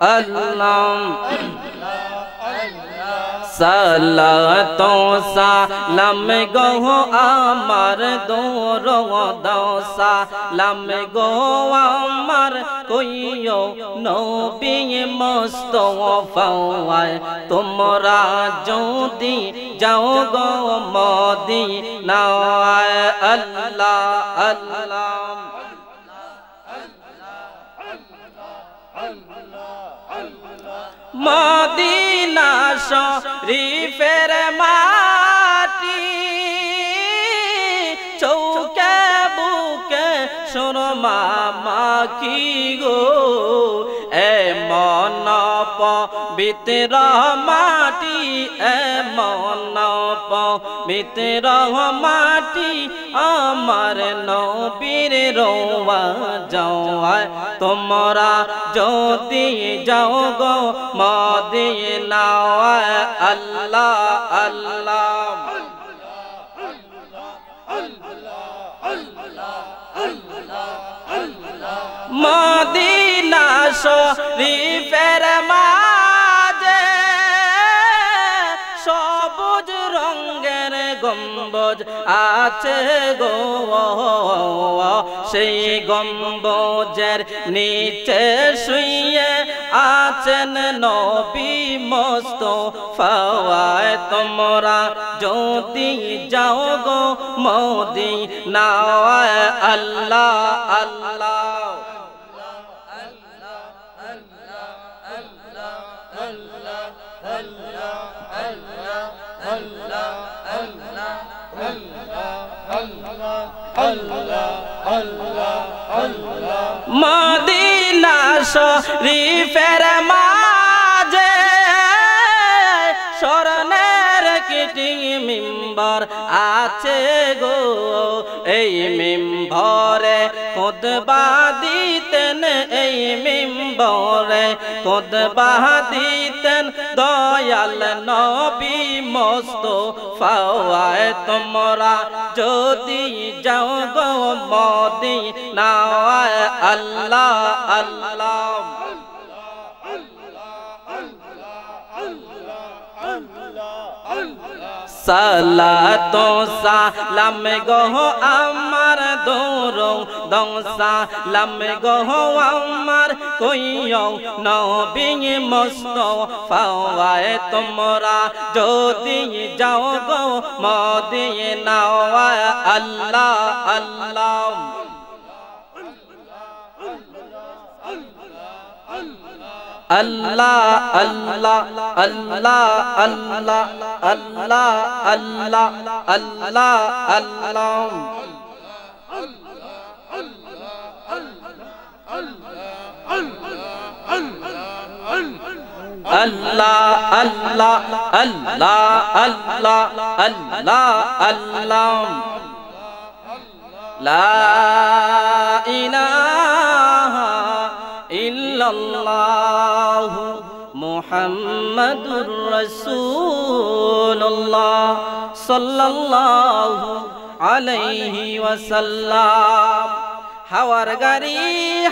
अल्लाह सालातो सालाम गो आमार दौरद सालाम गो आमार कइयो नबी मुस्तफा তোমরা যদি যাও গো মদিনায় আল্লাহ আল্লাহ মদিনা শরীফের মাটি চৌকে বুকে সুরমা মাখি গো এমন পবিত্র মাটি এমন পবিত্র মাটি আমার নবীর রওয়া যাওয়ায় তোমরা যদি যাও গো মদিনায় আল্লাহ আল্লাহ মদিনা শরীফের মাঝে সবুজ রঙের গম্বুজ আছে গো সেই গম্বুজের নিচে শুয়ে আছেন নবী মুস্তফা তোমরা যদি যাও গো মদিনায় আল্লাহ আল্লাহ মদিনা শরীফের মাঝে স্বর্ণের একটি মিম্বর আছে গো এই মিম্বরে খুতবা দিতেন এই মিম্বরে খুতবা দিতেন দয়াল নবী মুস্তফা তোমরা যদি যাও গো মদিনায় আল্লাহ আল্লাহ সালাতো সালাম গো আমার দরুদ সালাম গো আমার কইও নবী মুস্তফা তোমরা যদি যাও গো মদিনায় আল্লাহ আল্লাহ আল্লাহ আল্লাহ আল্লাহ আল্লাহ আল্লাহ আল্লাহ আল্লাহ আল্লাহ আল্লাহ আল্লাহ আল্লাহ আল্লাহ আল্লাহ আল্লাহ লা ইলাহা ইল্লাল্লাহু মুহাম্মাদুর রাসূলুল্লাহ সাল্লাল্লাহু আলাইহি ওয়াসাল্লাম হাওয়ার গাড়ি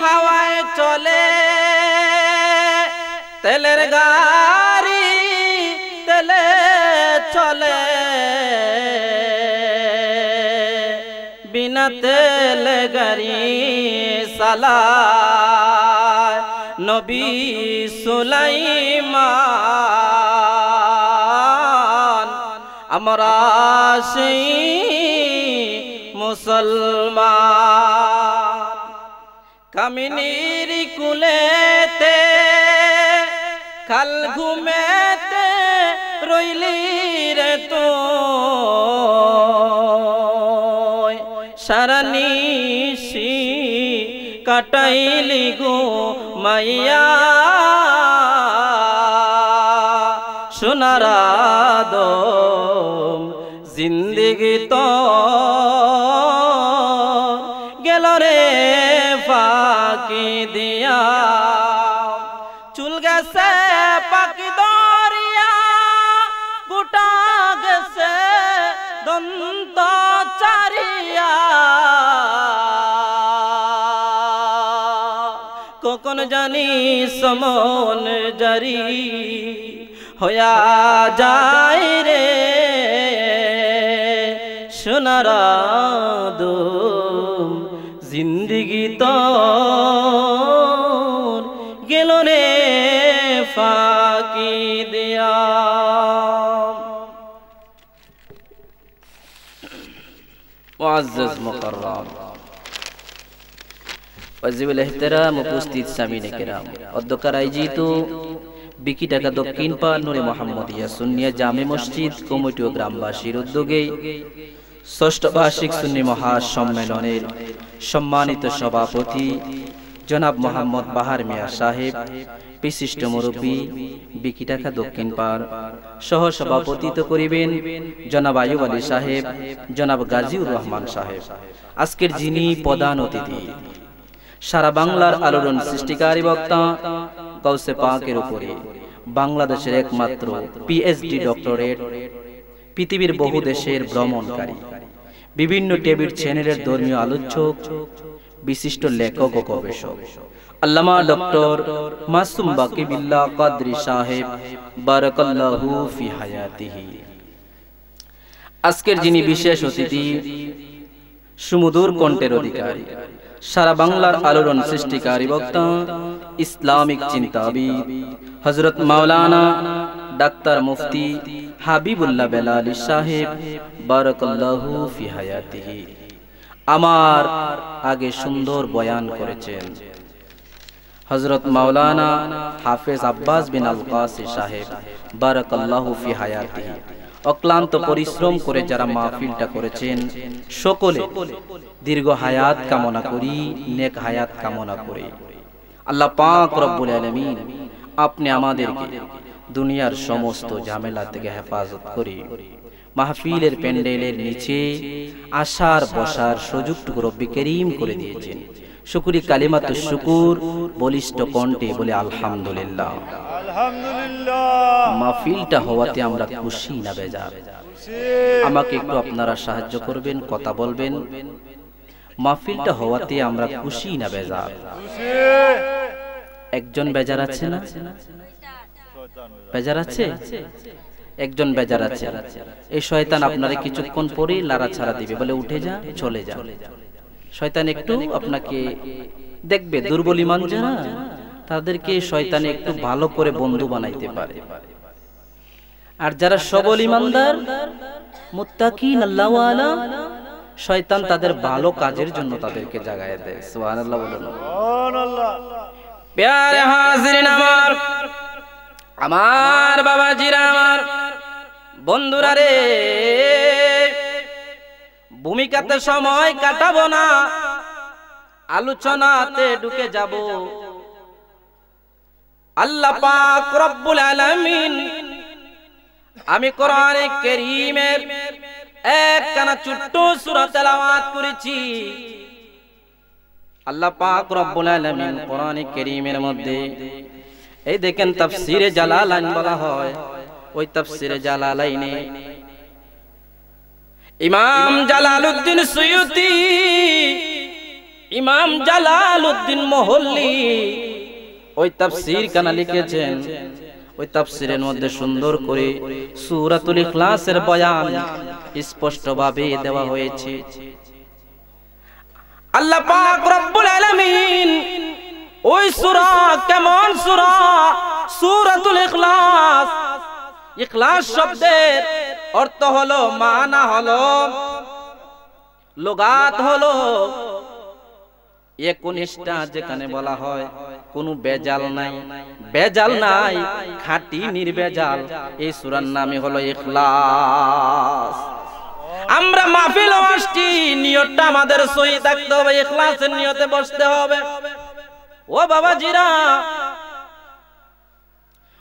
হাওয়ায় চলে তেলের গাড়ি তেলে চলে বিনা তেল গাড়ি সালায় নবী সুলাইমান আমরা সেই মুসলমান কামিনীর কুলেতে কাল ঘুমেতে রইলি রে তো সারানিশি কাটাইলি গো মাইয়া সোনার আদম জিন্দেগি তো গেল রে ফাঁকি দিয়া চুল গেছে পাকি দরিয়া গোটা গেছে দন্ত চারিয়া কখন জানি সমন জারি হয়া যায় রে সোনার আদম জিন্দগি তো গেল রে ফাঁকি দিয়া। মুআজ্জাজ মুকাররম ওয়াজিবুল ইহতিরাম উপস্থিত সামিনে কিরাম, অধ্যক্ষর আয়োজিত বিকিটাকা দক্ষিণ পাড় নূরে মোহাম্মদিয়া সুন্নিয়া জামে মসজিদ কমিটি ও গ্রামবাসীর উদ্যোগে ষষ্ঠ বার্ষিক সুন্নি মহাসম্মেলনের সম্মানিত সভাপতি জনাব মোহাম্মদ বাহার মিয়া সাহেব, বিশিষ্ট মুরব্বী বিকিটাকা দক্ষিণ পাড়, সহ সভাপতিত্ব করিবেন জনাব আয়ুব আলী সাহেব, জনাব গাজীউর রহমান সাহেব। আজকের যিনি প্রধান অতিথি, সারা বাংলার আলোড়ন সৃষ্টিকারী বক্তা, গাউসে পাকের উপরে বাংলাদেশের একমাত্র পিএইচডি ডক্টরেট, পৃথিবীর বহু দেশের ভ্রমণকারী, বিভিন্ন টিভি চ্যানেলের ধর্মীয় আলোচক, বিশিষ্ট লেখক ও গবেষক আল্লামা ডক্টর মাসুম বাকি বিল্লাহ কাদরি সাহেব বারাকাল্লাহু ফি হায়াতিহি। আজকের যিনি বিশেষ অতিথি, সুমধুর কণ্ঠের অধিকারী, সারা বাংলার আলোড়ন সৃষ্টিকারী বক্তা, ইসলামিক চিন্তাবিদ হযরত মাওলানা ডাক্তার মুফতি হাবিবুল্লাহ বেলালী সাহেব বারাকাল্লাহু ফি হায়াতিহি। আমার আগে সুন্দর বয়ান করেছেন হযরত মাওলানা হাফেজ আব্বাস বিন আল কাসি সাহেব বারাকাল্লাহু ফি হায়াতিহি। অক্লান্ত পরিশ্রম করে যারা মাহফিলটা করেছেন, সকলে দীর্ঘ হায়াত কামনা করি, নেক হায়াত কামনা করি। আল্লাহ পাক রব্বুল আলামিন আপনি আমাদেরকে দুনিয়ার সমস্ত ঝামেলা থেকে হেফাজত করি। মাহফিলের প্যান্ডেলের নিচে আসার বসার সুযোগটুকু রব্বি করিম করে দিয়েছেন। শুকরি কালিমাতুশ শুকুর বলিষ্ঠ কণ্ঠে বলে আলহামদুলিল্লাহ। আলহামদুলিল্লাহ। মাহফিলটা হওয়াতে আমরা খুশি না বেজার? আমাকে একটু আপনারা সাহায্য করবেন, কথা বলবেন। মাহফিলটা হওয়াতে আমরা খুশি না বেজার? একজন বেজার আছে না? বেজার আছে? একজন বেজার আছে। এই শয়তান আপনারে কিছুক্ষণ পরেই লাড়া ছাড়া দিবে, বলে উঠে যা, চলে যা। শয়তান একটু আপনাকে দেখবে, দুর্বল ঈমান যারা, তাদেরকে শয়তান একটু ভালো করে বন্ধু বানাইতে পারে। আর যারা সবল ঈমানদার, মুত্তাকিন, আল্লাহওয়ালা, শয়তান তাদের ভালো কাজের জন্য তাদেরকে জাগায় দেয়। সুবহানাল্লাহ বলুন। সুবহানাল্লাহ। প্যারে হাজিরিন আমার, আমার বাবাজিরা, আমার বন্ধুরা রে, ভূমিকাতে সময় কাটাবো না, আলোচনাতে ঢুকে যাব। আল্লাহ পাক রব্বুল আলামিন আমি কোরআনে কারীমের একখানা ছোট্ট সূরা তেলাওয়াত করেছি। আল্লাহ পাক রব্বুল আলামিন কোরআনে কারীমের মধ্যে এই দেখেন তাফসীরে জালালাইন বলা হয়। ওই তাফসীরে জালালাইনে ইমাম জালালউদ্দিন সুয়ুতি, ইমাম জালালউদ্দিন মোহল্লি ওই তাফসীর কানা লিখেছেন। ওই তাফসীরের মধ্যে সুন্দর করে সূরাতুল ইখলাসের বয়ান স্পষ্টভাবে দেওয়া হয়েছে। আল্লাহ পাক রব্বুল আলামিন ওই সূরা কেমন সূরা? সূরাতুল ইখলাস। ইখলাস শব্দের অর্থ হলো, মানা হলো, লুগাত হলো একনিষ্ঠা, যেখানে বলা হয় কোনো বেজাল নাই, বেজাল নাই, খাঁটি নির্বেজাল। এই সূরার নামই হলো ইখলাস। আমরা মাহফিল আসছি, নিয়তটা আমাদের সহি থাকতে হবে, ইখলাসের নিয়তে বসতে হবে। ও বাবাজিরা,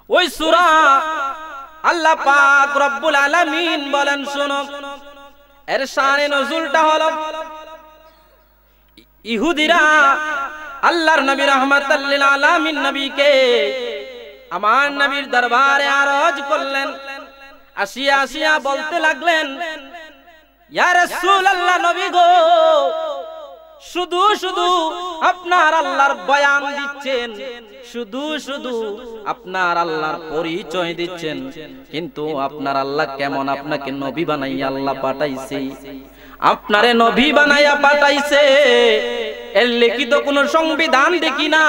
ওই সূরা আল্লাহ পাক রব্বুল আলামিন বলেন, শোনো, এর শানে নজুলটা হলো ইহুদিরা আল্লাহর নবী রাহমাতাল লিল আলামিন নবীকে আমার নবীর দরবারে আরজ করলেন। আসিয়া আসিয়া বলতে লাগলেন, ইয়া রাসূলুল্লাহ, নবী গো, শুধু শুধু আপনার আল্লাহর বয়ান দিচ্ছেন, শুধু শুধু আপনার আল্লাহর পরিচয় দিচ্ছেন, কিন্তু আপনার আল্লাহ কেমন? আপনাকে নবী বানাইয়া আল্লাহ পাঠাইছে, আপনারে নবী বানাইয়া পাঠাইছে, এর লিখিত কোন সংবিধান দেখি না।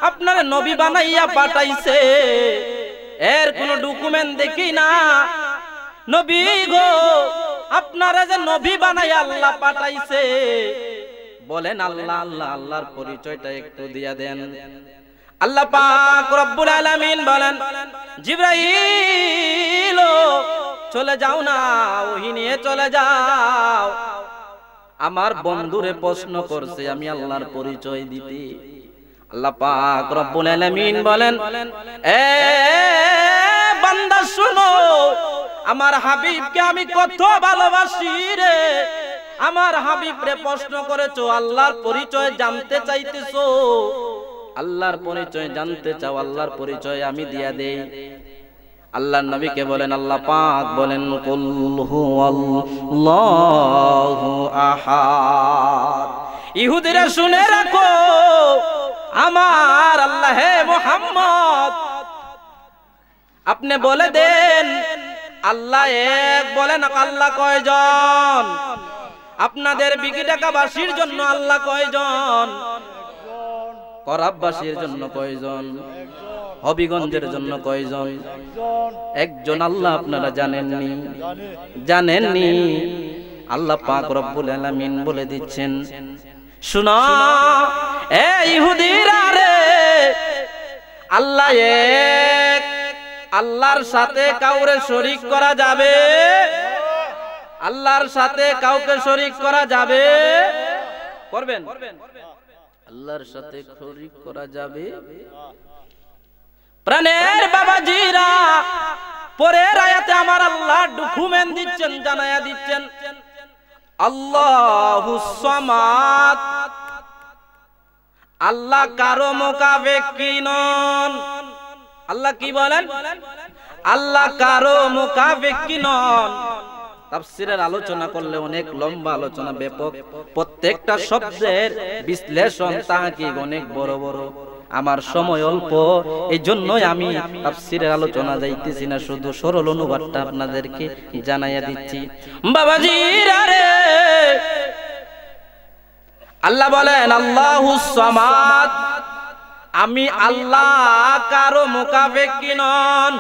আপনারে নবী বানাইয়া পাঠাইছে, এর কোন ডকুমেন্ট দেখি না। নবী গো, আপনারা যে নবী বানাইয়া আল্লাহ পাঠাইছে, বলেন আল্লাহ আল্লাহ আল্লাহর পরিচয়টা একটু দিয়া দেন। আল্লাহ পাক রব্বুল আলামিন বলেন, জিবরাইল চলে যাও না, ওহী নিয়ে চলে যাও, আমার বন্ধুরে প্রশ্ন করছে আমি আল্লাহর পরিচয় দিতে। আল্লাহ পাক রব্বুল আলামিন বলেন, এ বান্দা শুনো, আমার হাবিবকে আমি কত ভালোবাসি রে। আমার হাবিবরে প্রশ্ন করেছো, আল্লাহর পরিচয় জানতে চাইতেছো, আল্লাহর পরিচয় জানতে চাও, আল্লাহর পরিচয় আমি দিয়া দেই। আল্লাহর নবীকে বলেন, আল্লাহ পাক বলেন, কুল হুয়াল্লাহু আহাদ। ইহুদিরা শুনে রাখো, আমার আল্লাহ হে মুহাম্মদ, আপনি বলে দেন আল্লাহ এক। বলেন আল্লাহ কয়জন? আপনাদের বিকিটাকাবাসীর জন্য আল্লাহ কয়জন? করাববাসীর জন্য কয়জন? হবিগঞ্জের জন্য কয়জন? একজন। আল্লাহ আপনারা জানেননি? জানেননি? আল্লাহ পাক রব্বুল আলামিন বলে দিচ্ছেন, শুনো এ ইহুদিরা রে, আল্লাহ এক, আল্লাহর সাথে কাউরে শরীক করা যাবে? আল্লাহর সাথে কাউকে শরীক করা যাবে? করবেন? আল্লাহর সাথে শরীক করা যাবে? প্রাণের বাবাজিরা, পরের আয়াতে আমার আল্লাহ ডকুমেন্ট দিচ্ছেন, জানায়া দিচ্ছেন, আল্লাহুস সামাদ, আল্লাহ কারো মুকাফেকি নন। আল্লাহ কি বলেন? আল্লাহ কারো মুকাফেকি নন। তাফসীরের আলোচনা করলে অনেক লম্বা আলোচনা, ব্যাপক, প্রত্যেকটা শব্দের বিশ্লেষণ তাহকিক অনেক বড় বড়। আমার সময় অল্প, এই জন্যই আমি তাফসীরের আলোচনা যাইতেছি না, শুধু সরল অনুবাদটা আপনাদেরকে জানাইয়া দিচ্ছি। বাবাজিরা রে, আল্লাহ বলেন আল্লাহুস সামাদ, আমি আল্লাহ কারো মুকাফেকি নন।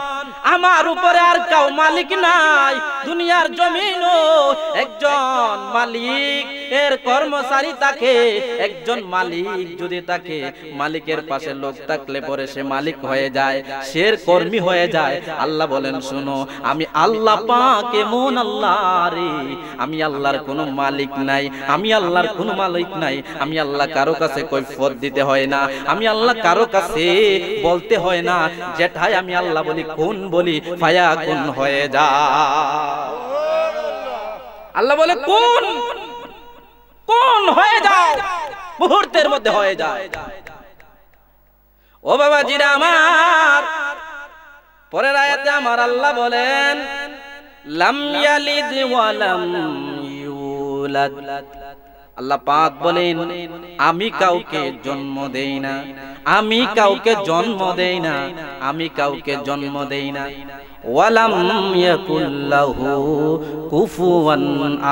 আমার উপরে আর কাউ মালিক নাই। দুনিয়ার জমিনও একজন মালিক, এর কর্মচারী থাকে একজন মালিক। যদি তাকে মালিকের পাশে লোক থাকলে পরে সে মালিক হয়ে যায়, সে কর্মী হয়ে যায়। আল্লাহ বলেন, শুনো, আমি আল্লাহ পাক এমন আল্লাহ রে, আমি আল্লাহর কোনো মালিক নাই, আমি আল্লাহর কোনো মালিক নাই। আমি আল্লাহ কারো কাছে কৈফিয়ত দিতে হয় না, আমি আল্লাহ কারো কাছে বলতে হয় না। যেটাই আমি আল্লাহ বলি, কোন বলি, ফায়া কোন হয়ে যায়। আল্লাহ বলে কোন, কোন হয়ে যাও, মুহূর্তের মধ্যে হয়ে যায়। ও বাবাজিরা আমার, পরের আয়াতে আমার আল্লাহ বলেন, লাম ইয়ালিদ ওয়া লাম ইউলাদ। আল্লাহ পাক বলেন, আমি কাউকে জন্ম দেই না, আমি কাউকে জন্ম দেই না, আমি কাউকে জন্ম দেই না। ওয়ালাম ইয়াকুল্লাহু কুফুয়ান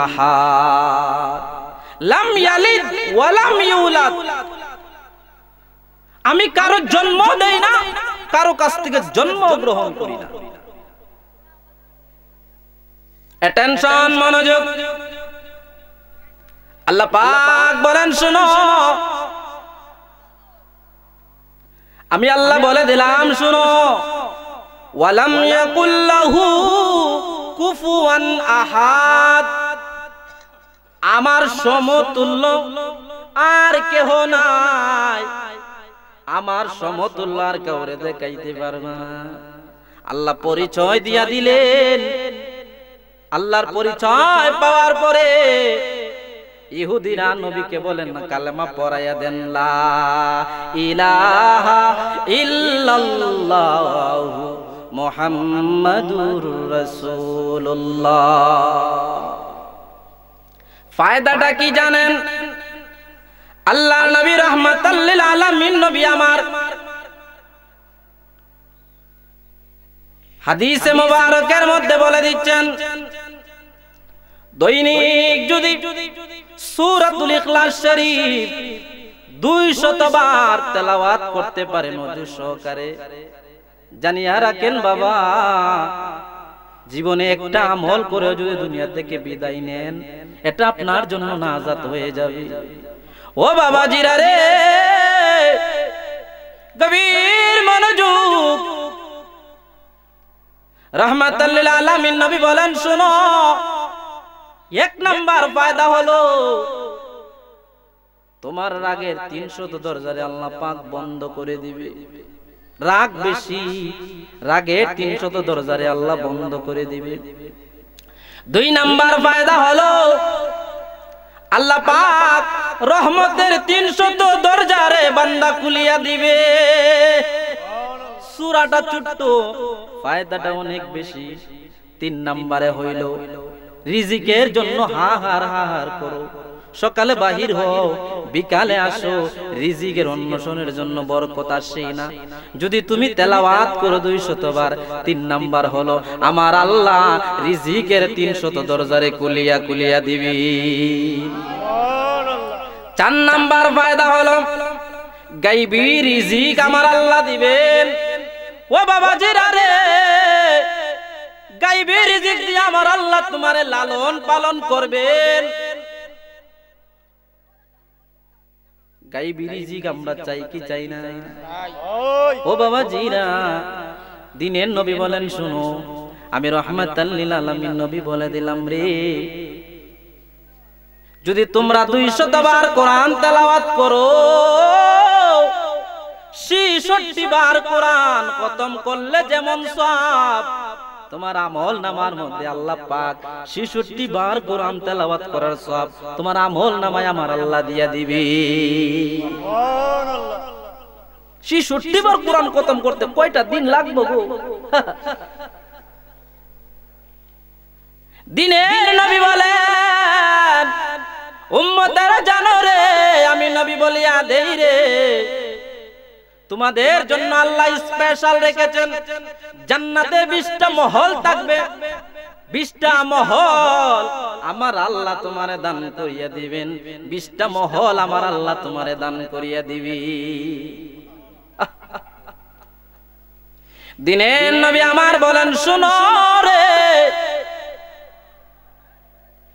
আহাদ। লাম ইয়ালিদ ওয়ালাম ইউলাদ, আমি কারো জন্ম দেই না, কারো কাছ থেকে জন্ম গ্রহণ করি না। অ্যাটেনশন, মনোযোগ। আল্লাহ পাক বলেন, শুনো, আমি আল্লাহ বলে দিলাম, শুনো, ওয়ালাম ইয়াকুল্লাহু কুফুয়ান আহাদ, আমার সমতুল্য আর কেহ নাই, আমার সমতুল্য আর কাউরে দেখাইতে পারবে না। আল্লাহ পরিচয় দিয়া দিলেন। আল্লাহর পরিচয় পাওয়ার পরে ইহুদিরা নবীকে বলেন না, কালেমা পড়াইয়া দেন, লা ইলাহা ইল্লাল্লাহু মুহাম্মাদুর রাসূলুল্লাহ। ফায়দাটা কি জানেন? আল্লাহর নবী রাহমাতাল লিল আলামিন নবী আমার হাদিসে মুবারকের মধ্যে বলে দিচ্ছেন, দৈনিক যদি সূরাতুল ইখলাস শরীফ 200 বার তেলাওয়াত করতে পারেন ওযু সহকারে, জানিয়া রাখেন বাবা, জীবনে একটা আমল করে যদি দুনিয়া থেকে বিদায় নেন, এটা আপনার জন্য নাজাত হয়ে যাবে। ও বাবা জিরা রে, গভীর মনোযোগ। রাহমাতাল লিল আলামিন নবী বলেন, শোনো, এক নাম্বার ফায়দা হলো তোমার রাগের 300 দরজারে আল্লাহ পাক বন্ধ করে দিবে। রাগ বেশি, রাগের 300 দরজারে আল্লাহ বন্ধ করে দিবে। 2 নাম্বার ফায়দা হলো আল্লাহ পাক রহমতের 300 দরজারে বান্দা খুলিয়া দিবে। সূরাটা ছোট্ট, ফায়দাটা অনেক বেশি। 3 নম্বরে হইল রিজিকের জন্য হাহার করো। সকালে বাহির হও, বিকালে আসো, রিজিকের অন্বেষণের জন্য বরকত আসে না। যদি তুমি তেলাওয়াত করো 200 বার, 3 নাম্বার হলো আমার আল্লাহ রিজিকের 300 দরজারে কুলিয়া দিবি। 4 নাম্বার ফায়দা হলো গায়বী রিজিক আমার আল্লাহ দিবেন। ও বাবা জিরা রে, গায়বী রিজিক দিয়ে আমার আল্লাহ তোমারে লালন পালন করবেন। গায়বী রিজিক আমরা চাই কি চাই না? ও বাবা জিরা, দিনের নবী বলেন, শুনো, আমি রাহমাতাল লিল আলামিন নবী বলে দিলাম রে, যদি তোমরা 200 বার কোরআন তেলাওয়াত করো, 66 বার কোরআন খতম করলে যেমন সওয়াব, তোমার আমল নামার মধ্যে আল্লাহ পাক 66 বার কোরআন তেলাওয়াত করার সওয়াব তোমার আমল নামায় আমার আল্লাহ দিয়া দিবে। সুবহানাল্লাহ। 66 বার কোরআন খতম করতে কয়টা দিন লাগবে গো? দিনের নবী বলেন, উম্মতেরা জানো রে, আমি নবী বলিয়া দেই রে, তোমাদের জন্য আল্লাহ স্পেশাল রেখেছেন জান্নাতে 20টা মহল থাকবে। 20টা মহল আমার আল্লাহ তোমারে দান করিয়া দিবেন। 20টা মহল আমার আল্লাহ তোমারে দান করিয়া দিবি। দিনের নবী আমার বলেন, শুনো রে,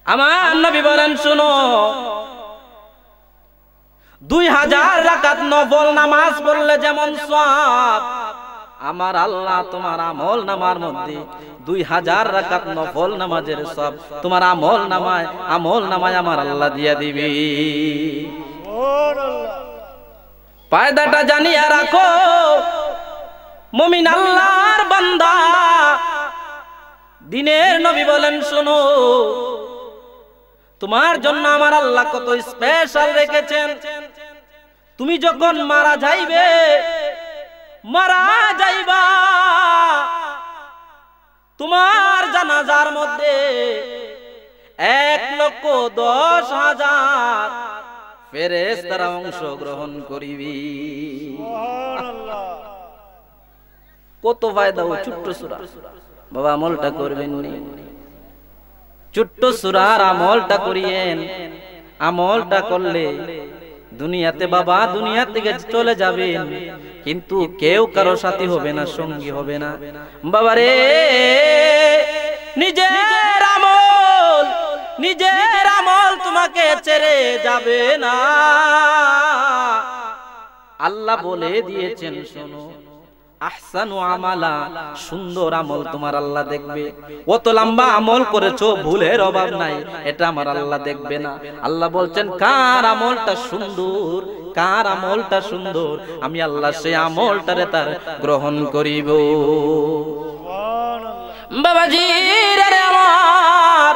আমার নবী বলেন, শুনো, 2000 রাকাত নফল নামাজ পড়লে যেমন সওয়াব, আমার আল্লাহ তোমার আমল নামার মধ্যে 2000 রাকাত নফল নামাজের সওয়াব তোমার আমল নামায় আমার আল্লাহ দিয়া দিবে। সুবহানাল্লাহ। ফায়দাটা জানিয়া রাখো মুমিন আল্লাহর বান্দা। দিনের নবী বলেন, শোনো, তোমার জন্য আমার আল্লাহ কত স্পেশাল রেখেছেন। তুমি যখন মারা যাইবা, তোমার জানাজার মধ্যে 1,10,000 ফেরেশতারা অংশগ্রহণ করিবি। সুবহানাল্লাহ। কত ফায়দা ও ছোট্ট সূরা, বাবা আমলটা করবেন নি, ছোট্ট সূরার আমলটা করিয়েন। আমলটা করলে দুনিয়াতে বাবা, দুনিয়া থেকে চলে যাবেন, কিন্তু কেউ কারো সাথী হবে না, সঙ্গী হবে না। বাবা রে, নিজের আমল তোমাকে ছেড়ে যাবে না। আল্লাহ বলে দিয়েছেন, শোনো, আহসানু আমালা, সুন্দর আমল তোমার আল্লাহ দেখবে। কত লম্বা আমল করেছো, ভুলের অভাব নাই, এটা আমার আল্লাহ দেখবে না। আল্লাহ বলছেন, কার আমলটা সুন্দর, কার আমলটা সুন্দর, আমি আল্লাহ সেই আমলটারে তার গ্রহণ করিব। বাবাজি রে আমার,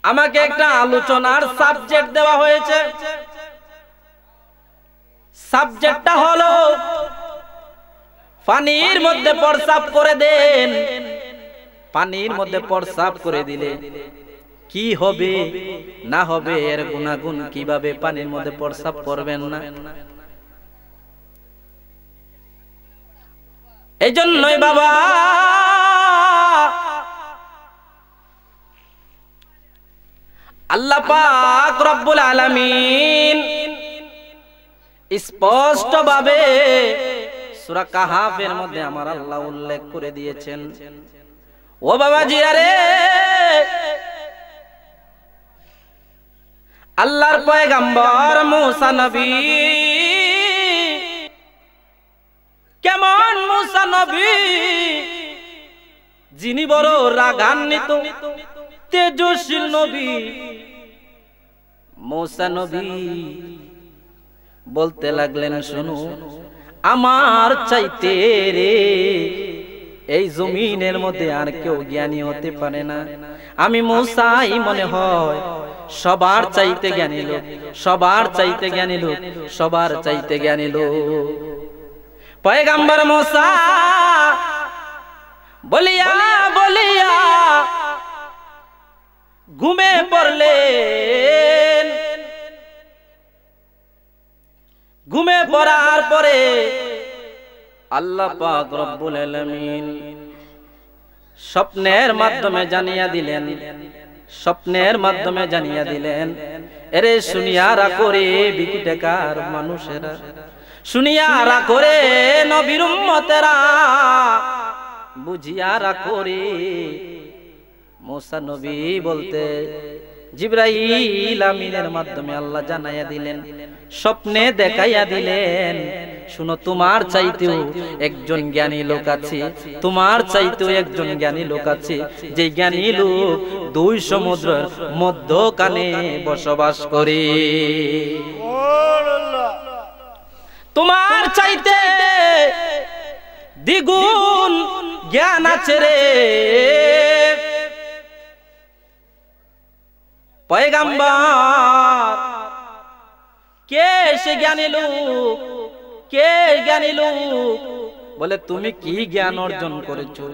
আমাকে একটা আলোচনার সাবজেক্ট দেওয়া হয়েছে। সাবজেক্টটা হলো পানির মধ্যে প্রস্রাব করে দেন। পানির মধ্যে প্রস্রাব করে দিলে কি হবে না হবে এর গুনাগুন কিভাবে পানির মধ্যে প্রস্রাব করবেন না। এই জন্যই বাবা আল্লাহ পাক রব্বুল আলামিন স্পষ্ট ভাবে সূরা কাহাফের মধ্যে আমার আল্লাহ উল্লেখ করে দিয়েছেন, ও বাবাজিরা রে, আল্লাহর পয়গম্বর মুসা নবী, কেমন মুসা নবী, যিনি বড় রাগান্বিত তেজস্বী নবী। মুসা নবী বলতে লাগলেন, শুনো, আমার চাইতে রে এই জমিনের মধ্যে আর কেউ জ্ঞানী হতে পারে না। আমি মুসাই মনে হয় সবার চাইতে জ্ঞানী লোক, সবার চাইতে জ্ঞানী লোক, সবার চাইতে জ্ঞানী লোক। পয়গম্বর মুসা বলিয়া বলিয়া ঘুমে পড়লেন। ঘুমে পড়ার পরে আল্লাহ পাক রব্বুল আলামিন স্বপ্নের মাধ্যমে জানিয়ে দিলেন, স্বপ্নের মাধ্যমে জানিয়ে দিলেন, এরে শুনিয়া রাখো রে বিকিটাকার মানুষেরা, শুনিয়া রাখো রে নবীর উম্মতেরা, বুঝিয়া রাখো রে। মুসা নবী বলতে জিবরাইল আমিনের মাধ্যমে আল্লাহ জানাইয়া দিলেন, স্বপ্নে দেখাইয়া দিলেন, শুনো, তোমার চাইতেও একজন জ্ঞানী লোক আছে, তোমার চাইতেও একজন জ্ঞানী লোক আছে, যে জ্ঞানী লোক দুই সমুদ্রের মধ্যখানে বসবাস করে। তোমার চাইতে দ্বিগুণ জ্ঞান আছে রে পয়গম্বর। কে সে জ্ঞানী লোক? কে জ্ঞানী লোক? বলে, তুমি কি জ্ঞান অর্জন করেছো?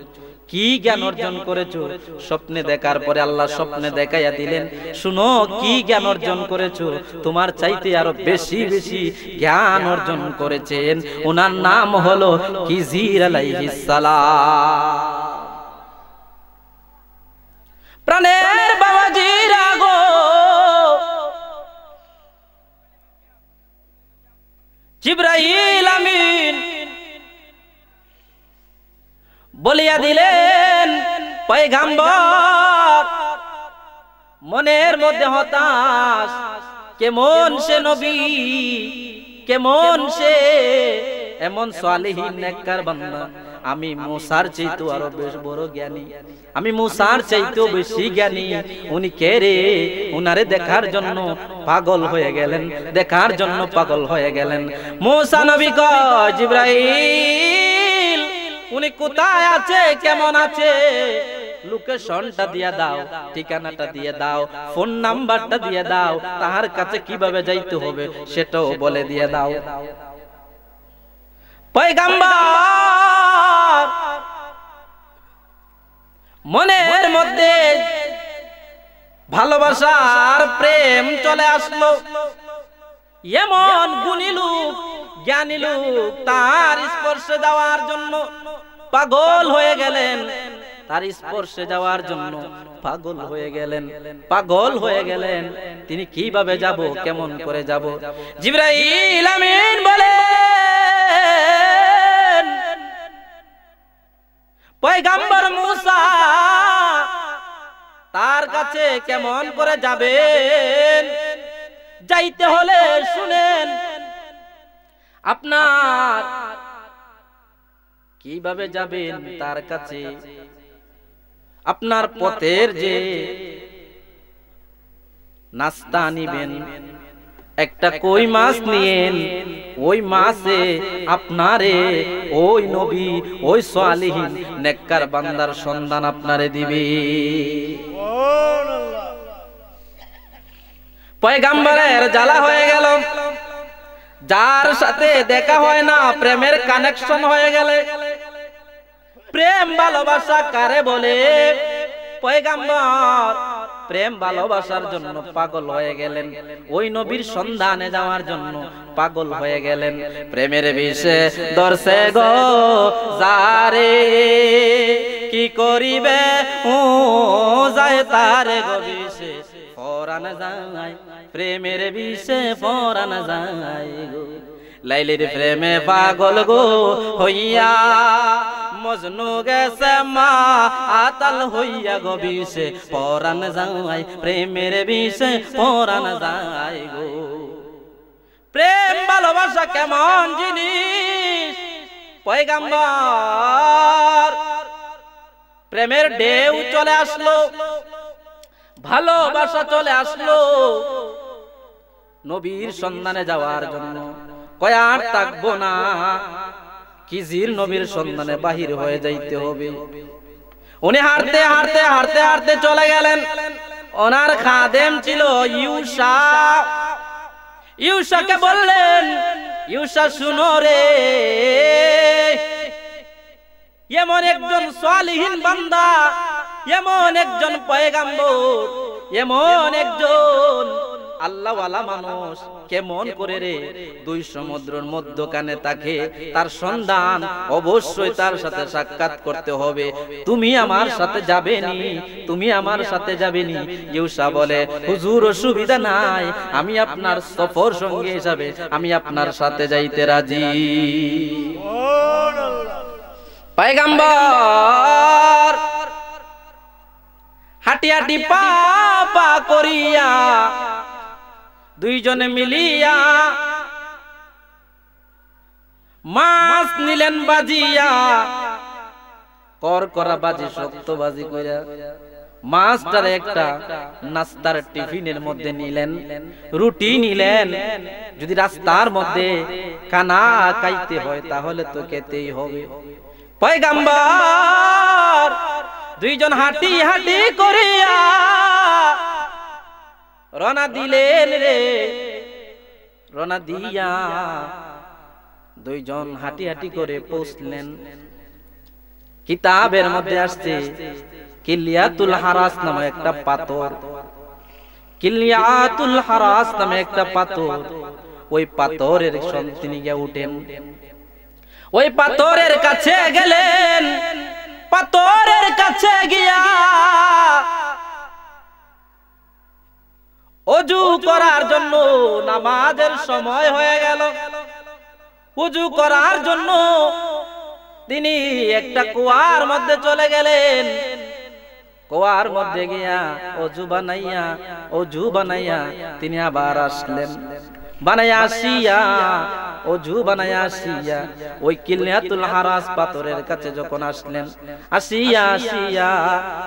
কি জ্ঞান অর্জন করেছো? স্বপ্নে দেখার পরে আল্লাহ স্বপ্নে দেখাইয়া দিলেন, শুনো, কি জ্ঞান অর্জন করেছো? তোমার চাইতে আরো বেশি বেশি জ্ঞান অর্জন করেছেন। ওনার নাম হলো খিজির আলাইহিস সালাম। প্রাণের বাবাজিরা গো, জিবরাইল আমিন বলিয়া দিলেন, পয়গম্বর মনের মধ্যে হতাশ, কেমন সে নবী, কেমন সে এমন সালেহীন নেককার বান্দা। আমি মুসার চাইতেও আরো বেশ বড় জ্ঞানী, আমি মুসার চাইতেও বেশি জ্ঞানী। উনি কে রে? উনারে দেখার জন্য পাগল হয়ে গেলেন, দেখার জন্য পাগল হয়ে গেলেন। মুসা নবী কয়, জিবরাইল উনি কোথায় আছে, কেমন আছে? লোকেশনটা দিয়ে দাও, ঠিকানাটা দিয়ে দাও, ফোন নাম্বারটা দিয়ে দাও, তাহার কাছে কিভাবে যাইতে হবে সেটাও বলে দিয়ে দাও। পয়গম্বর মনের মধ্যে ভালোবাসার প্রেম চলে আসলো। এমন গুণী লোক, জ্ঞানী লোক, তার স্পর্শে যাওয়ার জন্য পাগল হয়ে গেলেন, তার স্পর্শে যাওয়ার জন্য পাগল হয়ে গেলেন, পাগল হয়ে গেলেন। তিনি কিভাবে যাব, কেমন করে যাব? জিবরাইল আমিন বলে, পয়গম্বর মুসা তার কাছে কেমন করে যাবেন? যাইতে হলে শুনেন, আপনার কিভাবে যাবেন তার কাছে? আপনার পথের যে নাস্তা নিবেন, একটা কই মাছ নিয়েন, ওই মাছে আপনারে ওই নবী, ওই সালেহীন নেককার বান্দার সন্ধান আপনারে দিবে। পয়গম্বরের জ্বালা হয়ে গেল, যার সাথে দেখা হয় না, প্রেমের কানেকশন হয়ে গেলে। প্রেম ভালোবাসা কারে বলে? পয়গম্বর প্রেম ভালোবাসার জন্য পাগল হয়ে গেলেন, ওই নবীর সন্ধানে যাওয়ার জন্য পাগল হয়ে গেলেন। প্রেমের বিষে দর্শে গো যারে, কি করিবে ও যায় তার গো বিষে পরাণ যায়, প্রেমের বিষে পরাণ যায় গো। লাইলির প্রেমে পাগল গো হইয়া মজনু গেছে মা আতাল হইয়া গো বিষে পরাণ যায়, প্রেমের বিষে পরাণ যায় গো। প্রেম ভালোবাসা কেমন জিনিস পয়গাম্বর, প্রেমের ঢেউ চলে আসলো, ভালোবাসা চলে আসলো নবীর সন্ধানে যাওয়ার জন্য। কয় আর থাকবো না, কিজির নবীর সন্ধানে বাহির হয়ে যাইতে হবে। উনি হাঁটতে হাঁটতে হাঁটতে হাঁটতে চলে গেলেন। ওনার খাদেম ছিল ইউসা। ইউসাকে বললেন, ইউসা শুনো রে, এমন একজন সালিহিন বান্দা, এমন একজন পয়গাম্বর, এমন একজন আল্লাহওয়ালা মানুষ কেমন করে রে দুই সমুদ্রের মধ্যখানে তাকে, তার সন্ধান অবশ্যই তার সাথে সাক্ষাৎ করতে হবে। তুমি আমার সাথে যাবে নি, তুমি আমার সাথে যাবে নি। ইউসা বলে, হুজুর অসুবিধা নাই, আমি আপনার সফর সঙ্গী হিসাবে আমি আপনার সাথে যাইতে রাজি। পয়গাম্বর হাঁটি হাঁটি পা পা করিয়া দুইজনে মিলিয়া মাছ নিলেন বাজিয়া, কর করা বাজি শক্ত বাজি কইরা মাছটার একটা নাস্তার টিফিনের মধ্যে নিলেন, রুটি নিলেন। যদি রাস্তার মধ্যে কানা খাইতে হয় তাহলে তো খেতেই হবে। পয়গাম্বর দুইজন হাঁটি হাঁটি করিয়া রওনা দিলেন রে, রওনা দিয়া দুইজন হাঁটি হাঁটি করে পৌঁছলেন। কিতাবের মধ্যে আসছে কিলিয়াতুল হারাস নামে একটা পাথর, কিলিয়াতুল হারাস নামে একটা পাথর। ওই পাথরের তিনি গিয়ে উঠেন, ওই পাথরের কাছে গেলেন। পাথরের কাছে গিয়া ওযু করার জন্য, নামাজের সময় হয়ে গেল, ওযু করার জন্য তিনি একটা কুয়ার মধ্যে চলে গেলেন। কুয়ার মধ্যে গিয়া ওযু বানাইয়া তিনি আবার আসলেন। বানাইয়া আসিয়া ওযু বানাইয়া আসিয়া ওই কিলিয়াতুল হারাস পাথরের কাছে যখন আসলেন, আসিয়া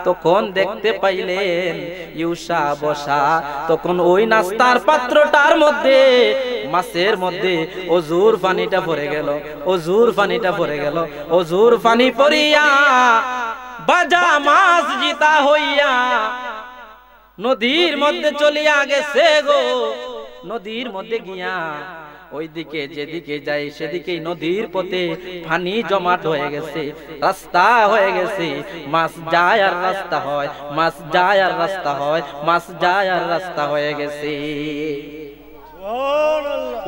তখন দেখতে পাইলেন ইউসা বসা। তখন ওই নাস্তার পাত্রটার মধ্যে মাছের মধ্যে ওযুর পানিটা পড়ে গেল, ওযুর পানিটা পড়ে গেল। ওযুর পানি পড়িয়া বাজা মাছ জিতা হইয়া নদীর মধ্যে চলিয়া গেছে গো। নদীর মধ্যে গিয়া ওইদিকে যেদিকে যায় সেদিকে নদীর পথে পানি জমাট হয়ে গেছে, রাস্তা হয়ে গেছে। মাছ যায় আর রাস্তা হয়, মাছ যায় আর রাস্তা হয়, মাছ যায় আর রাস্তা হয়ে গেছে।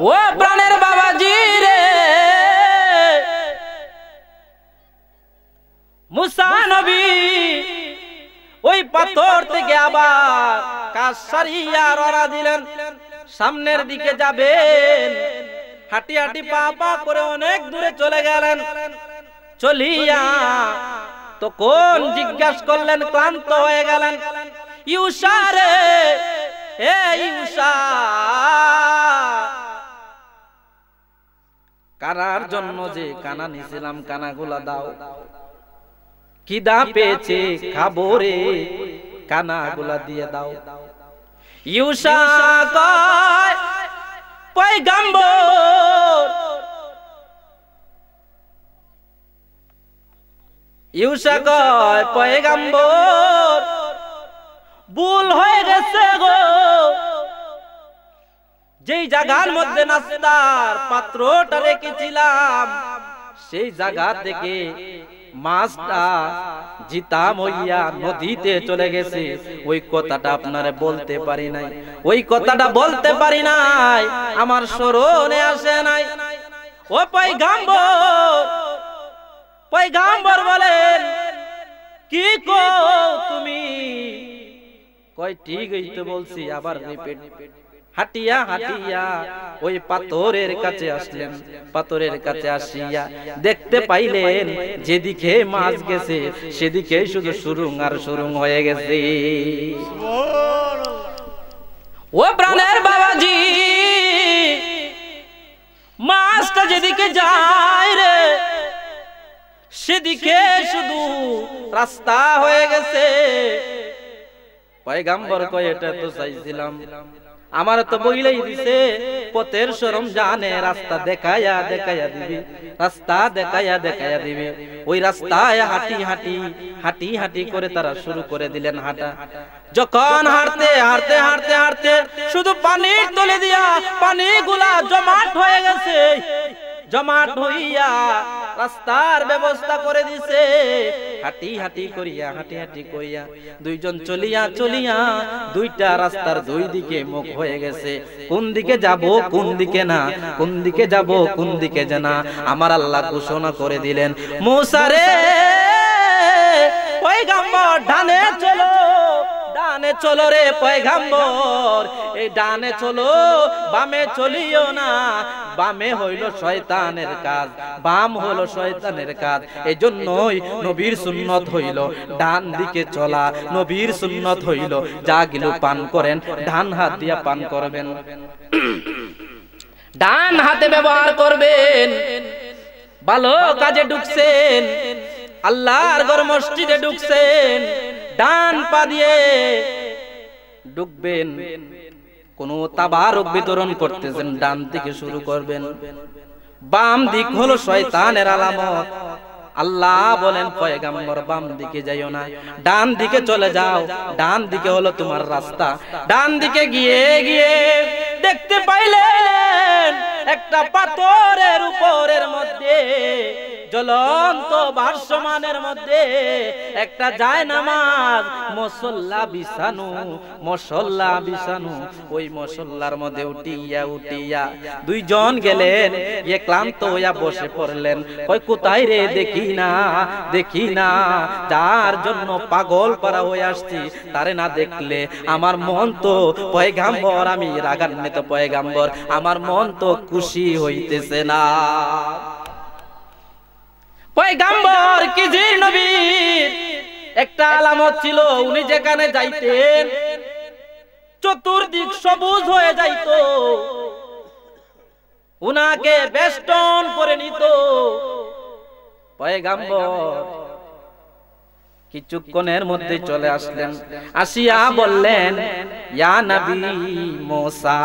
ও প্রাণের বাবাজি রে, মুসা নবী ওই পাথর থেকে আবার কাজ সারিয়া রওনা দিলেন, সামনের দিকে যাবেন। হাঁটি হাঁটি পা পা করে অনেক দূরে চলে গেলেন। চলিয়া তখন জিজ্ঞাসা করলেন, ক্লান্ত হয়ে গেলেন, ইউসা রে, এ ইউসা, কানার জন্য যে কানা নিছিলাম কানাগুলা দাও। খিদা পেয়েছে খাবো রে, কানাগুলা দিয়ে দাও। ইউসা কয়, পয়গাম্বর, ইউসা কয়, পয়গাম্বর ভুল হয়ে গেছে গো। যেই জায়গার মধ্যে নাস্তার পাত্রটা রেখেছিলাম সেই জায়গা থেকে মাছটা জিতা মইয়া নদীতে চলে গেছে, ওই কথাটা আপনারে বলতে পারি নাই, ওই কথাটা বলতে পারি নাই, আমার স্মরণে আসে নাই। ও পয়গাম্বর বলেন কি কো তুমি? কয় ঠিক এই তো বলছি, আবার রিপিট। হাটিয়া হাটিয়া ওই পাথরের কাছে আসলেন, পাথরের কাছে আসিয়া দেখতে পাইলেন যেদিকে মাছ গেছে সেদিকে শুধু সুরুং আর সুরুং হয়ে গেছে। ও প্রাণের বাবাজি, মাছটা যেদিকে যায় রে সেদিকে শুধু রাস্তা হয়ে গেছে। পয়গাম্বর কয় এটা তো চাইছিলাম, আমার তো বইলেই দিছে পথের শরম জানে, রাস্তা দেখায়া দেখায়া দিবি, রাস্তা দেখায়া দেখায়া দিবি। ওই রাস্তায় হাঁটি হাঁটি হাঁটি হাঁটি করে তারা শুরু করে দিলেন হাঁটা। যখন হাঁটতে হাঁটতে হাঁটতে হাঁটতে শুধু পানির তলে দিয়া পানিগুলা জমাট হয়ে গেছে, জমাট হইয়া রাস্তার ব্যবস্থা করে দিছে। হাঁটি হাঁটি করিয়া হাঁটি হাঁটি করিয়া দুইজন চলিয়া চলিয়া দুইটা রাস্তার দুই দিকে মুখ হয়ে গেছে। কোন দিকে যাব কোন দিকে না, কোন দিকে যাব কোন দিকে না, আমার আল্লাহ ঘোষণা করে দিলেন, মুসা রে পয়গাম্বর ডানে চলো, ডানে চলো রে পয়গাম্বর, এই ডানে চলো, বামে চলিও না, বামে হইল শয়তানের কাজ, বাম হলো শয়তানের কাজ। এই জন্যই নবীর সুন্নত হইল ডান দিকে চলা, নবীর সুন্নত হইল যা গিলু পান করেন ডান হাত দিয়া পান করবেন, ডান হাতে ব্যবহার করবেন। ভালো কাজে ঢুকছেন, আল্লাহর ঘর মসজিদে ঢুকছেন, ডান পা দিয়ে ঢুকবেন। কোন তাবারক বিতরণ করতেছেন ডান থেকে শুরু করবেন। বাম দিক হলো শয়তানের আলামত। আল্লাহ বলেন পয়গাম্বর বাম দিকে যাইও না, ডান দিকে চলে যাও, ডান দিকে হলো তোমার রাস্তা। ডান দিকে গিয়ে গিয়ে দেখতে পাইলেন একটা পাথরের উপরের মধ্যে জ্বলন্ত ভাসমানের মধ্যে একটা জায়নামাজ মুসল্লা বিছানো, মুসল্লা বিছানো। ওই মুসল্লার মধ্যে উঠিয়া উঠিয়া দুইজন গেলেন, গিয়ে ক্লান্ত হইয়া বসে পড়লেন। কই কোথায় রে? দেখি না দেখি না, যার জন্য পাগল পারা হয়ে আসছি তারে না দেখলে আমার মন তো পয়গাম্বর, আমি রাগান্বিত পয়গাম্বর, আমার মন তো খুশি হইতেছে না। পয়গাম্বর কিজির নবীর একটা আলামত ছিল, উনি যেখানে যাইতেন চতুর্দিক সবুজ হয়ে যাইত, উনাকে বেষ্টন করে নিত। পয়গাম্বর কিছুক্ষণের মধ্যে চলে আসলেন, আসিয়া বললেন, ইয়া নবী মুসা,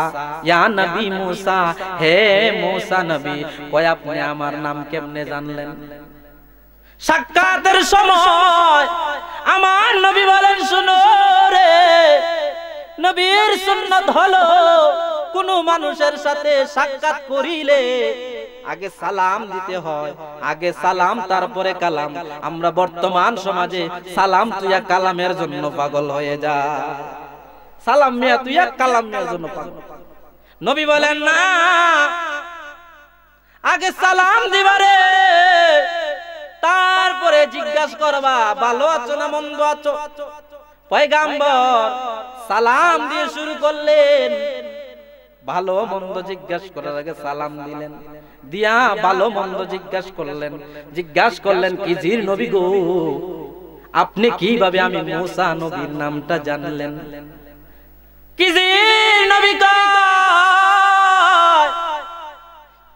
ইয়া নবী মুসা, হে মুসা নবী। কয় আপনি আমার নাম কেমনে জানলেন? সাক্ষাতের সময় আমার নবী বলেন, শুনো রে, নবীর সুন্নাত হলো কোন মানুষের সাথে সাক্ষাৎ করিলে আগে সালাম দিতে হয়, আগে সালাম তারপরে কালাম। আমরা বর্তমান সমাজে সালাম তুইয়া কালামের জন্য পাগল হয়ে যা, সালাম মিয়া তুইয়া কালাম মিয়ার জন্য পাগল। নবী বলেন না, আগে সালাম দিবারে, তারপরে জিজ্ঞাসা করবা ভালো আছো না মন্দ আছো। পয়গাম্বর সালাম দিয়ে শুরু করলেন, ভালো মন্দ জিজ্ঞাসা করার আগে সালাম দিলেন, দিয়া ভালো মন্দ জিজ্ঞাসা করলেন। জিজ্ঞাসা করলেন, কিজির নবী গো, আপনি কিভাবে আমি মুসা নবীর নামটা জানলেন? কিজির নবী কয়,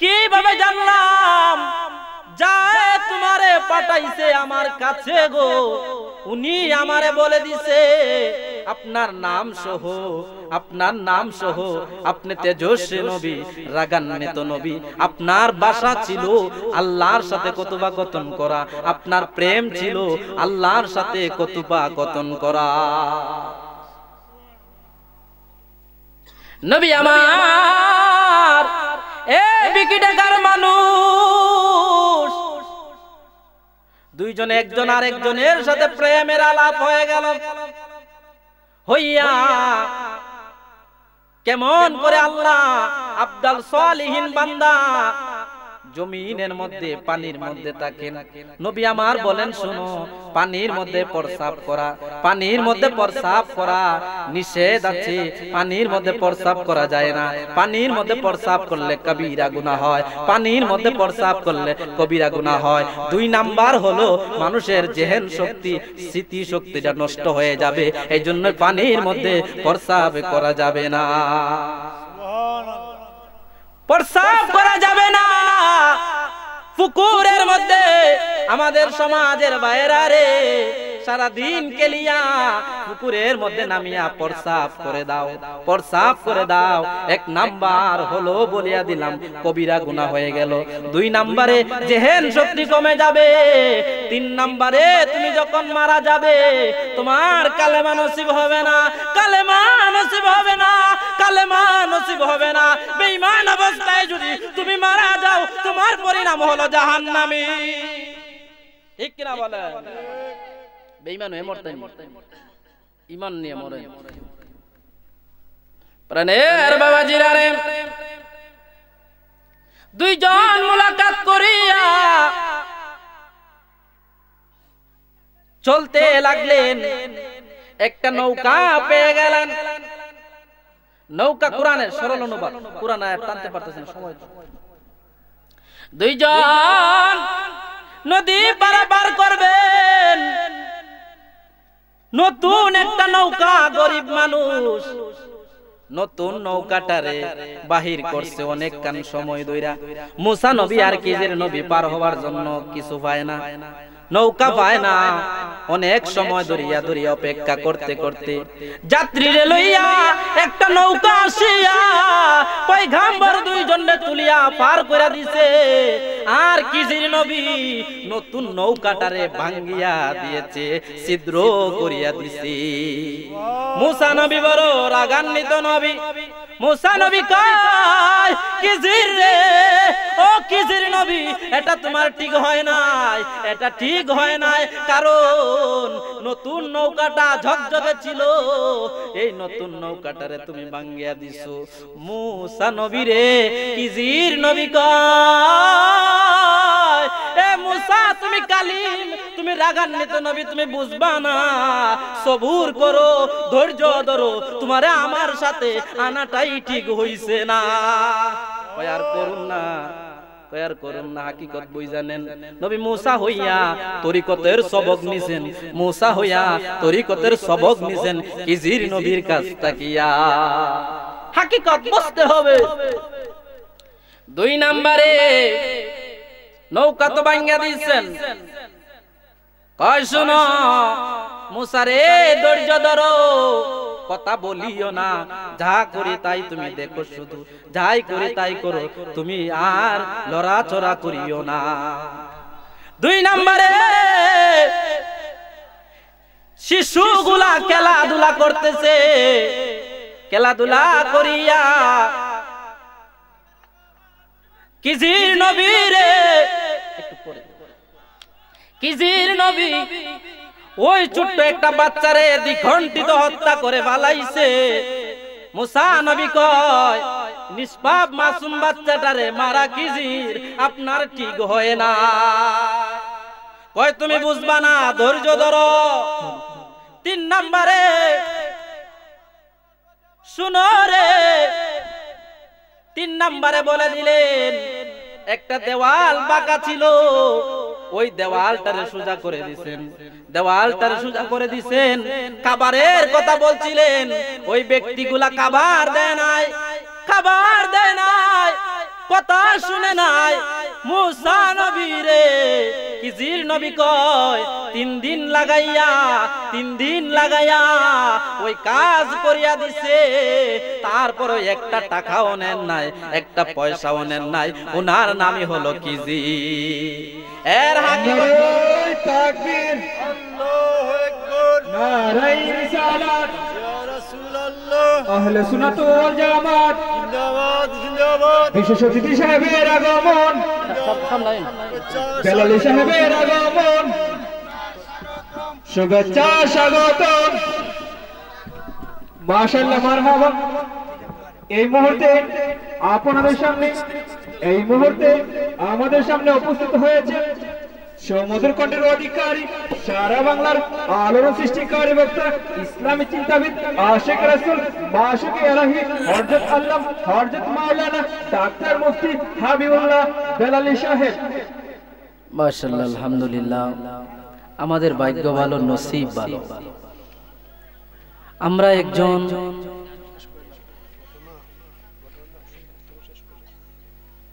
কিভাবে জানলাম? যায় তোমারে পাঠাইছে আমার কাছে গো, উনি আমারে বলে দিছে আপনার নাম সহ, আপনার নাম সহ আপনি তেজস্বী নবী, রাগান্বিত নবী। আপনার বাসা ছিল আল্লাহর সাথে কথোপকথন করা, আপনার প্রেম ছিল আল্লাহর সাথে কথোপকথন করা। নবী আমার এ বিকিটাকার মানুষ, দুইজনে একজন আরেকজনের সাথে প্রেমের আলাপ হয়ে গেল। হইয়া কেমন করে আল্লাহ আব্দাল সালিহিন বান্দা জমিনের মধ্যে পানির মধ্যে থাকেন। নবী আমার বলেন শুনো, পানির মধ্যে প্রস্রাব করা, পানির মধ্যে প্রস্রাব করা নিষেধ আছে। পানির মধ্যে প্রস্রাব করা যায় না। পানির মধ্যে প্রস্রাব করলে কবিরা গুনাহ হয়, পানির মধ্যে প্রস্রাব করলে কবিরা গুনাহ হয়। 2 নাম্বার হলো মানুষের জেহেন শক্তি, স্মৃতি শক্তিটা নষ্ট হয়ে যাবে, এই জন্য পানির মধ্যে প্রস্রাব করা যাবে না, প্রস্রাব করা যাবে না। পুকুরের মধ্যে আমাদের সমাজের বাইরা রে সারা দিন কেলিয়া পুকুরের মধ্যে নামিয়া প্রস্রাব করে দাও, প্রস্রাব করে দাও। 1 নাম্বার হলো বলিয়া দিলাম কবিরা গুনাহ হয়ে গেল। 2 নাম্বারে জেহেন শক্তি কমে যাবে। 3 নাম্বারে তুমি যখন মারা যাবে তোমার কালেমা নসিব হবে না, কালেমা নসিব হবে না, কালেমা নসিব হবে না। বেঈমান অবস্থায় যদি তুমি মারা যাও তোমার পরিণাম হলো জাহান্নামী। ঠিক কিনা বলেন? বেঈমান হয়ে মরতে ঈমান নিয়ে মরে। প্রাণের বাবাজিরা রে, 2 জন মুলাকাত করিয়া চলতে লাগলেন। একটা নৌকা পেয়ে গেলেন। নৌকা কোরআনের সরল অনুবাদ, কোরআন আয়াত টানতে পারতেছেন সময়। 2 জন নদী পারাপার করবেন। নতুন একটা নৌকা, গরিব মানুষ নতুন নৌকাটারে বাহির করছে অনেক কান সময় ধইরা। মুসা নবী আর খিজির নবী পার হওয়ার জন্য কিছু পায় না, নৌকা পায় না। অনেক সময় ধরিয়া ধরিয়া অপেক্ষা করতে করতে যাত্রীরে লইয়া একটা নৌকা আসিয়া পয়গাম্বর 2 জনে তুলিয়া পার করে দিছে। আর খিজির নবী নতুন নৌকাটারে ভাঙ্গিয়া দিয়েছে, ছিদ্র করিয়া দিছে। মুসা নবী বড় রাগান্বিত নবী। মুসা নবী কয়, খিজির রে, ও খিজির নবী, এটা তোমার ঠিক হয় নাই, এটা ঠিক হয় নাই। কারণ নতুন নৌকাটা ঝকঝকে ছিল, এই নতুন নৌকাটারে তুমি ভাঙ্গিয়া দিছো। মুসা নবী রে খিজির নবী কয়, এ মুসা তুমি কালিম, তুমি রাগান্বিত নবী, তুমি বুঝবা না, সবুর করো, ধৈর্য ধরো, তোমারে আমার সাথে আনাটাই ঠিক হইছে না। আর করুন না, আর করুন না, হাকিকত বই জানেন। নবী মুসা হইয়া তরিকতের সবক নিছেন, মুসা হইয়া তরিকতের সবক নিছেন খিজির নবীর কাছ তাকিয়া। হাকিকত বুঝতে হবে। 2 নাম্বারে নৌকা তো ভাঙ্গা দিয়েছেন। কয় শোনো মুসা রে, ধৈর্য ধরো, কথা বলিও না, যা করি তাই তুমি দেখো, শুধু যাই করি তাই করো, তুমি আর লড়াচড়া করিও না। 2 নাম্বারে শিশুগুলা খেলাধুলা করতেছে, খেলাধুলা করিয়া খিজির নবী রে, খিজির নবী ওই ছোট্ট একটা বাচ্চারে দ্বিখণ্ডিত হত্যা করে পালাইছে। মুসা নবী কয়, নিষ্পাপ মাসুম বাচ্চাটারে মারা খিজির আপনার ঠিক হয় না। কয় তুমি বুঝবা না, ধৈর্য ধরো। 3 নাম্বারে শুনো রে, 3 নাম্বারে বলে দিলেন একটা দেওয়াল বাঁকা ছিল, ওই দেওয়ালটারে সোজা করে দিছেন, দেওয়ালটারে সোজা করে দিছেন। খাবারের কথা বলছিলেন, ওই ব্যক্তিগুলা খাবার দেয় নাই, খাবার দেয় নাই, কথা শুনে নাই। মুসা নবী রে খিজির নবী কয়, 3 দিন লাগাইয়া, 3 দিন লাগাইয়া ওই কাজ করিয়া দিছে। তারপরে একটা টাকাও নেন নাই, একটা পয়সাও নেন নাই। ওনার নামই হলো খিজির। এর হাকিকত তাকবীর, আল্লাহু আকবার, নারায়ে রিসালাত, ইয়া রাসূলুল্লাহ, আহলে সুন্নাত ওয়াল জামাত জিন্দাবাদ, জিন্দাবাদ। বিশেষ অতিথি সাহেবের আগমন, বেলালী সাহেবের আগমন। শুভেচ্ছা স্বাগত মাশাআল্লাহ মারহাবা। এই মুহূর্তে আপনাদের সামনে আমাদের সামনে উপস্থিত হয়েছে সমুদ্র কণ্ঠের অধিকারী, সারা বাংলার আলোড়ন সৃষ্টিকারী বক্তা, ইসলামী চিন্তাবিদ, আশিক রাসূল, মাশুক ইলাহি, হযরত আল্লামা হযরত মাওলানা ডাক্তার মুফতি হাবিবুল্লাহ বেলালী সাহেব। মাশাআল্লাহ, আলহামদুলিল্লাহ। আমাদের ভাগ্য ভালো, নসিব ভালো, আমরা একজন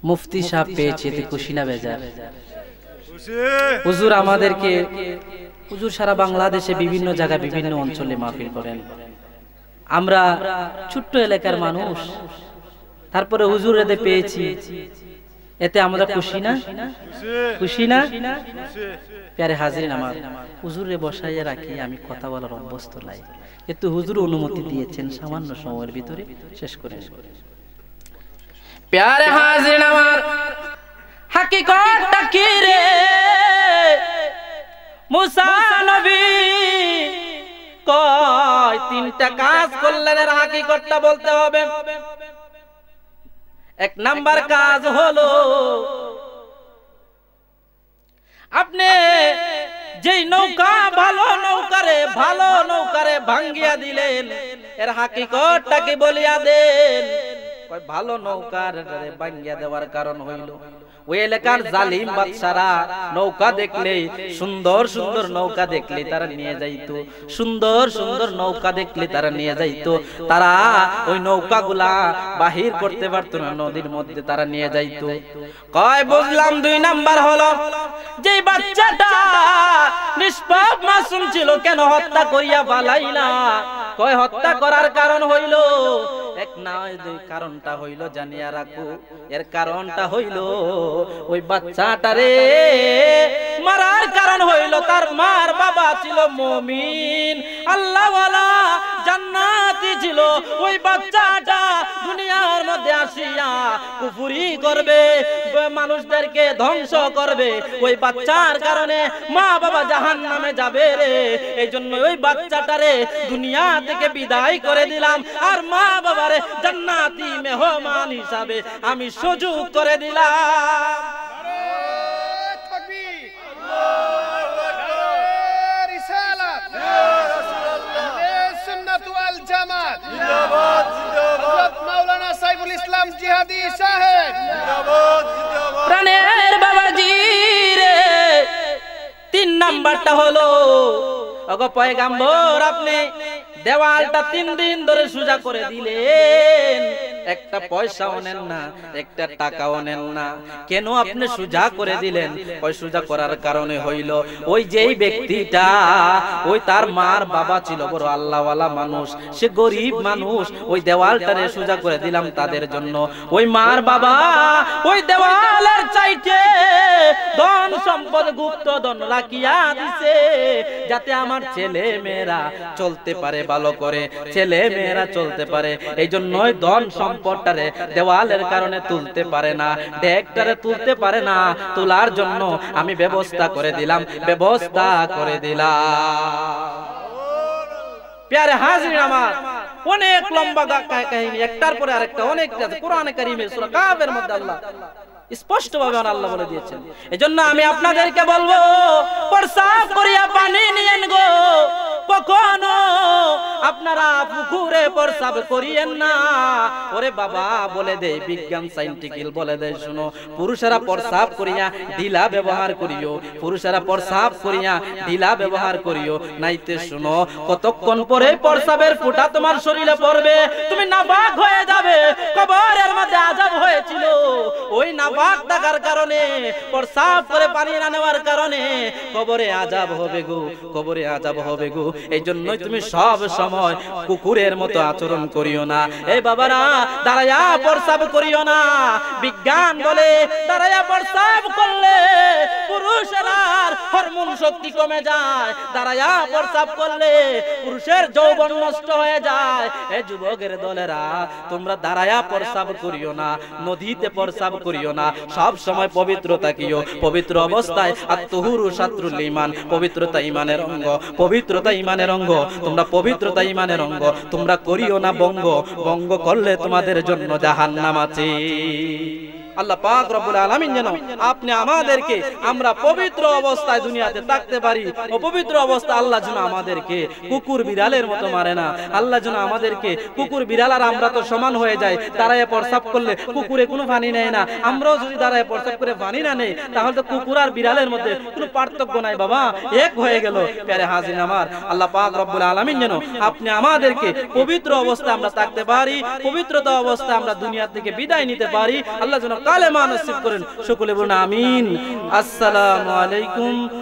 মুফতি সাহেব পেয়েছি, এতে খুশি না বেজার? হুজুর আমাদেরকে, হুজুর সারা বাংলাদেশে বিভিন্ন জায়গায় বিভিন্ন অঞ্চলে মাহফিল করেন। আমরা ছোট্ট এলাকার মানুষ, তারপরে হুজুর এতে পেয়েছি, এতে আমরা খুশি না? খুশি না? প্যারে হাজিরিন আমার, হুজুরে বসাইয়া রাখি আমি কথা বলার অভ্যস্ত নাই, কিন্তু হুজুর অনুমতি দিয়েছেন সামান্য সময়ের ভিতরে শেষ করে। প্যারে হাজিরিন আমার, হাকিকতটা কি রে মুসা নবী কয় তিনটা কাজ করলে হাকিকতটা বলতে হবে। এক নাম্বার কাজ হলো আপনি যেই নৌকা ভালো নৌকারে ভাঙ্গিয়া দিলেন, এর হাকিকতটা কি বলিয়া দেন। ভালো নৌকার ভাঙ্গিয়া দেওয়ার কারণ হইল ওই এলাকার জালিম বাদশারা নৌকা দেখলে, সুন্দর সুন্দর নৌকা দেখলে তারা নিয়ে যাইতো, সুন্দর সুন্দর নৌকা দেখলে তারা নিয়ে যাইতো, তারা ওই নৌকাগুলা বাহির করতে পারতো না, নদীর মধ্যে তারা নিয়ে যাইতো। কয় বুঝলাম দুই নাম্বার হলো যে বাচ্চাটা নিষ্পাপ মাসুম ছিল, কেন হত্যা করিয়া পালাইলা? কয় হত্যা করার কারণ হইল এক না, দুই কারণটা হইল জানিয়া রাখো। এর কারণটা হইল ওই বাচ্চাটারে মারার কারণ হইল তার মার বাবা ছিল মুমিন, আল্লাহওয়ালা, জান্নাতি ছিল। ওই বাচ্চাটা দুনিয়ার মধ্যে আসিয়া কুফরি করবে, মানুষদেরকে ধ্বংস করবে, ওই বাচ্চার কারণে মা বাবা জাহান্নামে যাবে রে। এই জন্য ওই বাচ্চাটারে দুনিয়া থেকে বিদায় করে দিলাম, আর মা বাবারে জান্নাতি মেহমান হিসাবে আমি সুযোগ করে দিলাম। প্রাণের বাবাজি রে, তিন নাম্বারটা হলো ওগো পয়গাম্বর, আপনি দেওয়ালটা 3 দিন ধরে সোজা করে দিলেন, একটা পয়সাও নেন না, একটা টাকাও নেন না। কেন আপনি সোজা করে দিলেন? ওই সোজা করার কারণে হইল ওই যেই ব্যক্তিটা, ওই তার মার বাবা ছিল বড় আল্লাহওয়ালা মানুষ, সে গরিব মানুষ, ওই দেওয়ালটারে সোজা করে দিলাম তাদের জন্য। ওই মার বাবা ওই দেওয়ালের চাইতে ধন সম্পদ গুপ্ত ধন রাখিয়া দিছে, যাতে আমার ছেলে মেয়েরা চলতে পারে ভালো করে, ছেলে মেয়েরা চলতে পারে। এই জন্যই ধন সম্পদটারে দেওয়ালের কারণে তুলতে পারে না, ডেকটারে তুলতে পারে না, তোলার জন্য আমি ব্যবস্থা করে দিলাম। প্যারে হাজির আমার, অনেক লম্বা কাহিনী, একটার পরে আরেকটা অনেক আছে। কোরআনে কারীমে সূরা কাফের মধ্যে আল্লাহ স্পষ্ট ভাবে আল্লাহ বলে দিয়েছেন। এজন্য আমি আপনাদেরকে বলবো, প্রসাব করিয়া পানি নিয়েন গো, কখনো আপনারা পুকুরে প্রসাব করিয়েন না। ওরে বাবা বলে দেয়, বিজ্ঞান সাইন্টিফিক বলে দেয়, শুনো, পুরুষেরা প্রসাব করিয়া ঢিলা ব্যবহার করিও, পুরুষেরা প্রসাব করিয়া ঢিলা ব্যবহার করিও, নাইতে শুনো কতক্ষণ পরে প্রসাবের ফোঁটা তোমার শরীরে পড়বে, তুমি নাপাক হয়ে যাবে। কবরের মধ্যে আযাব হয়েছিল ওই নাপাক থাকার কারণে, প্রসাব করে পানি না নেওয়ার কারণে কবরে আযাব হবে গো, কবরে আযাব হবে গো। এই জন্যই তুমি সব সময় কুকুরের মতো আচরণ করিও না। এই বাবারা, দাঁড়ায়া প্রসাব করিও না। বিজ্ঞান বলে দাঁড়ায়া প্রসাব করলে পুরুষেরা হরমোন হরমোন শক্তি কমে যায়, দাঁড়ায়া প্রস্রাব করলে পুরুষের যৌবন নষ্ট হয়ে যায়। এ যুবকের দলেরা, তোমরা দাঁড়ায়া প্রস্রাব করিও না, নদীতে প্রস্রাব করিও না, সব সময় পবিত্র থাকিও। পবিত্র অবস্থায় আত-তুহুরু শাত্রুল ঈমান, পবিত্রতা ঈমানের অঙ্গ, পবিত্রতা ঈমানের অঙ্গ। তোমরা পবিত্রতা ঈমানের অঙ্গ, তোমরা করিও না ভঙ্গ, ভঙ্গ করলে তোমাদের জন্য জাহান্নাম আছে। আল্লাহ পাক রব্বুল আলামিন যেন আপনি আমাদেরকে, আমরা পবিত্র অবস্থায় দুনিয়াতে থাকতে পারি। অপবিত্র অবস্থা আল্লাহ যেন আমাদেরকে কুকুর বিড়ালের মতো মারে না। আল্লাহ যেন আমাদেরকে, কুকুর বিড়াল আর আমরা তো সমান হয়ে যাই, দাঁড়ায় প্রস্রাব করলে কুকুরে কোনো পানি নেয় না, আমরাও যদি দাঁড়ায় প্রস্রাব করে পানি না নেই, তাহলে তো কুকুর আর বিড়ালের মধ্যে কোনো পার্থক্য নাই বাবা, এক হয়ে গেল। প্যারে হাজির আমার, আল্লাহ পাক রব্বুল আলামিন যেন আপনি আমাদেরকে পবিত্র অবস্থায় আমরা থাকতে পারি, পবিত্রতা অবস্থায় আমরা দুনিয়া থেকে বিদায় নিতে পারি। আল্লাহ যেন কালেমা নসিব করেন। সকলে বলুন আমিন। আসসালামু আলাইকুম।